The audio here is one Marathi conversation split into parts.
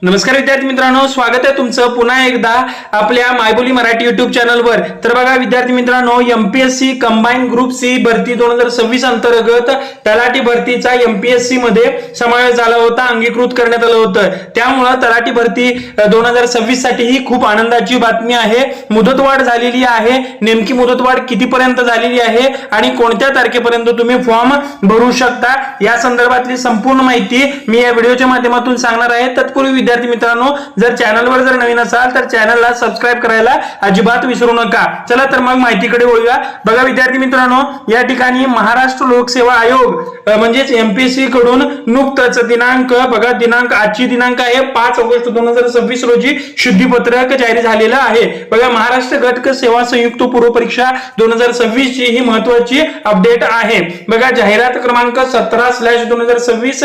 नमस्कार विद्यार्थी मित्रांनो, स्वागत आहे तुमचं पुन्हा एकदा आपल्या मायबोली मराठी युट्यूब चॅनलवर। तर बघा विद्यार्थी मित्रांनो, एमपीएससी कंबाईन ग्रुप सी भरती 2026 अंतर्गत तलाठी भरतीचा एमपीएससी मध्ये समावेश झाला होता, अंगीकृत करण्यात आलं होतं। त्यामुळे तलाठी भरती 2026 साठी ही खूप आनंदाची बातमी आहे। मुदतवाढ झालेली आहे। नेमकी मुदतवाढ कितीपर्यंत झालेली आहे आणि कोणत्या तारखेपर्यंत तुम्ही फॉर्म भरू शकता या संदर्भातली संपूर्ण माहिती मी या व्हिडिओच्या माध्यमातून सांगणार आहे। तत्पूर्वी विद्यार्थी मित्रांनो, जर चॅनलवर जर नवीन असाल तर चॅनलला सबस्क्राइब करायला अजिबात विसरू नका। चला तर मग माहितीकडे वळूया। बघा विद्यार्थी मित्रांनो, या ठिकाणी महाराष्ट्र लोकसेवा आयोग म्हणजेच एमपीएससी कडून नुकतंच दिनांक आजची दिनांक आहे 5 ऑगस्ट 2026 रोजी शुद्धीपत्रक जारी झालेलं आहे। बघा महाराष्ट्र गट सेवा संयुक्त पूर्व परीक्षा 2026 ची ही महत्त्वाची अपडेट आहे। बघा जाहिरात क्रमांक 17/2026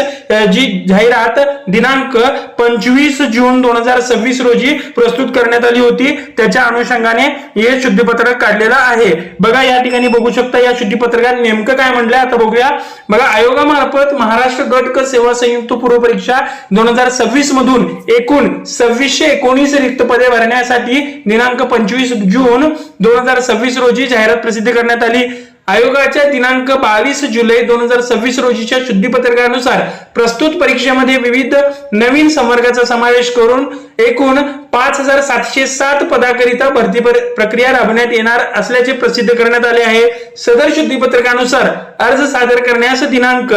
जी जाहिरात दिनांक 25 जून 2026 रोजी प्रस्तुत करण्यात आली होती, त्याच्या अनुषंगाने हे शुद्धीपत्रक काढलेलं आहे। बघा या ठिकाणी बघू शकता या शुद्धीपत्रकात नेमकं काय म्हटलंय आता बघूया। बघा आयोगामार्फत महाराष्ट्र गट सेवा संयुक्त पूर्व परीक्षा 2026 मधून एकूण 2619 रिक्त पदे भरण्यासाठी दिनांक 25 जून 2026 रोजी जाहिरात प्रसिद्ध करण्यात आली। आयोगाच्या दिनांक 22 जुलै 2026 रोजीच्या शुद्धीपत्रकानुसार प्रस्तुत परीक्षेमध्ये विविध नवीन संवर्गाचा समावेश करून एकूण 5707 पदाकरिता भरती प्रक्रिया राबवण्यात येणार असल्याचे प्रसिद्ध करण्यात आले आहे। सदर शुद्धीपत्रकानुसार अर्ज सादर करण्यास दिनांक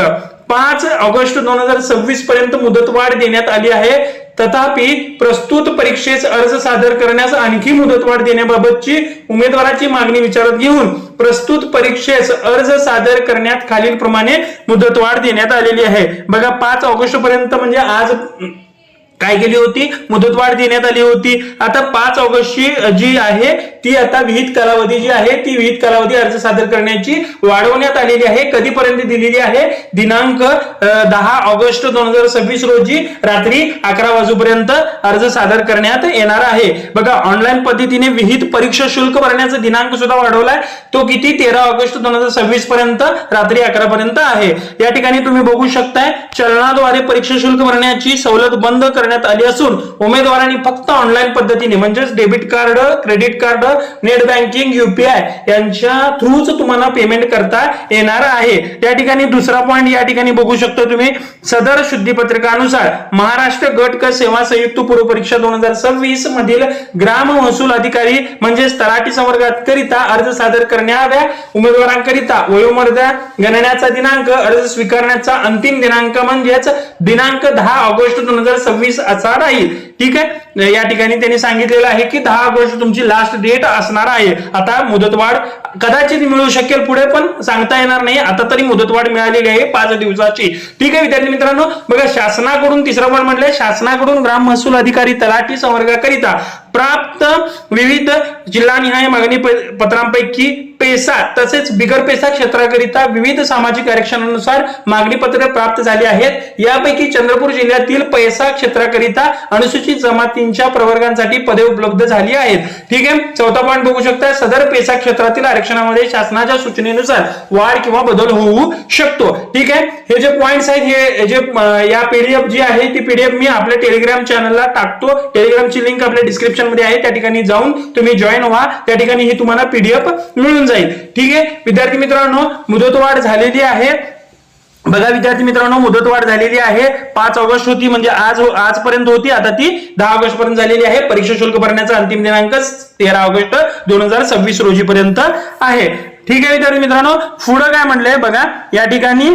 5 ऑगस्ट 2026 पर्यंत मुदतवाढ देण्यात आली आहे। तथापि प्रस्तुत परीक्षेस अर्ज सादर करण्यास आणखी मुदतवाढ देण्याबाबतची उमेदवाराची मागणी विचारात घेऊन प्रस्तुत परीक्षेस अर्ज सादर करण्यात खालील प्रमाणे मुदतवाढ देण्यात आलेली आहे। बघा 5 ऑगस्ट पर्यंत म्हणजे आज काय केली होती, मुदतवाढ देण्यात आली होती। आता 5 ऑगस्टची जी आहे ती आता विहित कालावधी जी आहे ती विहित कालावधी अर्ज सादर करण्याची वाढवण्यात आलेली आहे। कधीपर्यंत दिलेली आहे, दिनांक 10 ऑगस्ट 2026 रोजी रात्री 11 वाजेपर्यंत अर्ज सादर करण्यात येणार आहे। बघा ऑनलाईन पद्धतीने विहित परीक्षा शुल्क भरण्याचा दिनांक सुद्धा वाढवलाय, तो किती 13 ऑगस्ट 2026 पर्यंत रात्री 11 पर्यंत आहे। या ठिकाणी तुम्ही बघू शकताय चलनाद्वारे परीक्षा शुल्क भरण्याची सवलत बंद करण्यात आली असून उमेदवारांनी फक्त ऑनलाईन पद्धतीने म्हणजेच debit card, credit card, net banking, UPI यांच्या थ्रूच तुम्हाला पेमेंट करता येणार आहे। या ठिकाणी दुसरा पॉइंट या ठिकाणी बघू शकता तुम्ही, सदर शुद्धीपत्रकानुसार महाराष्ट्र गट सेवा संयुक्त पूर्व परीक्षा 2026 मधील ग्राम महसूल अधिकारी म्हणजेच तलाठी संवर्गात करिता अर्ज सादर करणाऱ्या उमेदवारांकरिता वयोमर्यादा गणण्याचा दिनांक, अर्ज स्वीकारण्याचा अंतिम दिनांक म्हणजेच दिनांक 10 ऑगस्ट 2026 असा राहील। ठीक आहे, या ठिकाणी त्यांनी सांगितलेलं आहे की 10 ऑगस्ट तुमची लास्ट डेट असणार आहे। आता मुदतवाढ कदाचित मिळू शकेल, पुढे पण सांगता येणार नाही। आता तरी मुदतवाढ मिळालेली आहे 5 दिवसाची। ठीक आहे विद्यार्थी मित्रांनो, बघा शासनाकडून तिसरा पॉइंट म्हटलंय, शासनाकडून ग्राम महसूल अधिकारी तलाठी संवर्गाकरिता प्राप्त विविध जिल्हानिहाय मागणी पत्रांपैकी पेसा तसेच बिगर पेसा क्षेत्राकरिता विविध सामाजिक आरक्षणानुसार मागणी पत्रे प्राप्त झाली आहेत। यापैकी चंद्रपूर जिल्ह्यातील पेसा क्षेत्राकरिता अनुसूचित जमातींच्या प्रवर्गांसाठी पदे उपलब्ध झाली आहेत। ठीक आहे, चौथा पॉइंट बघू शकता, सदर पेसा क्षेत्रातील आरक्षणामध्ये शासनाच्या सूचनेनुसार वाढ किंवा बदल होऊ शकतो। ठीक आहे, हे जे पॉइंट्स आहेत हे जे या पीडीएफ जी आहे ती पीडीएफ मी आपल्या टेलिग्राम चॅनलला टाकतो। टेलिग्रामची लिंक आपल्या डिस्क्रिप्शन मध्ये आहे, त्या ठिकाणी जाऊन तुम्ही जॉईन व्हा, त्या ठिकाणी ही तुम्हाला पीडीएफ मिळून जाईल। ठीक आहे विद्यार्थी मित्रांनो, मुदतवाढ झालेली आहे। बघा विद्यार्थी मित्रांनो, मुदतवाढ झालेली आहे 5 ऑगस्ट होती म्हणजे आजपर्यंत होती, आता ती 10 ऑगस्ट पर्यंत झालेली आहे। परीक्षा शुल्क भरण्याचा अंतिम दिनांक 13 ऑगस्ट 2026 रोजी पर्यंत आहे। ठीक आहे विद्यार्थी मित्रांनो, पुढे काय म्हणलंय बघा या ठिकाणी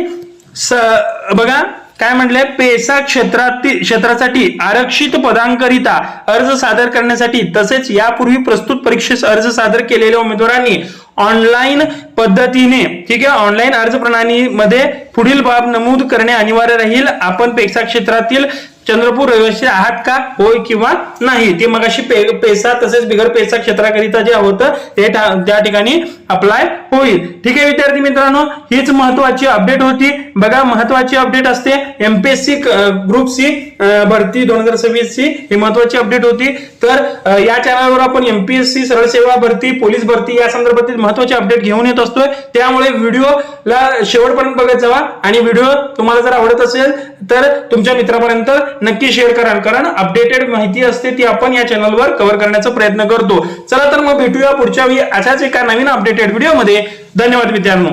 बघा काय म्हटलंय, पेसा क्षेत्रासाठी आरक्षित पदांकरिता अर्ज सादर करण्यासाठी तसेच यापूर्वी प्रस्तुत परीक्षेस अर्ज सादर केलेल्या उमेदवारांनी ऑनलाईन पद्धतीने, ठीक आहे, ऑनलाईन अर्ज प्रणालीमध्ये पुढील बाब नमूद करणे अनिवार्य राहील। आपण पेसा क्षेत्रातील चंद्रपूर रहिवासी आहात का, होय किंवा नाही, ते मगाशी पेसा तसेच बिगर पेसा क्षेत्राकरिता जे होतं ते त्या ठिकाणी अप्लाय होईल। ठीक आहे विद्यार्थी मित्रांनो, हीच महत्वाची अपडेट होती। बघा महत्वाची अपडेट असते एमपीएससी ग्रुप सी भरती 2026 ची ही महत्वाची अपडेट होती। तर या चॅनलवर आपण एमपीएससी सरळ सेवा भरती, पोलीस भरती या संदर्भातील महत्वाचे अपडेट घेऊन येत असतोय, त्यामुळे व्हिडिओला शेवटपर्यंत बघत जावा आणि व्हिडिओ तुम्हाला जर आवडत असेल तर तुमच्या मित्रापर्यंत नक्की शेअर कराल, कारण अपडेटेड माहिती असते ती आपण या चॅनलवर कव्हर करण्याचा प्रयत्न करतो. चला तर मग भेटूया पुढच्या वेळी अशाच एका नवीन अपडेटेड व्हिडिओमध्ये. धन्यवाद मित्रांनो.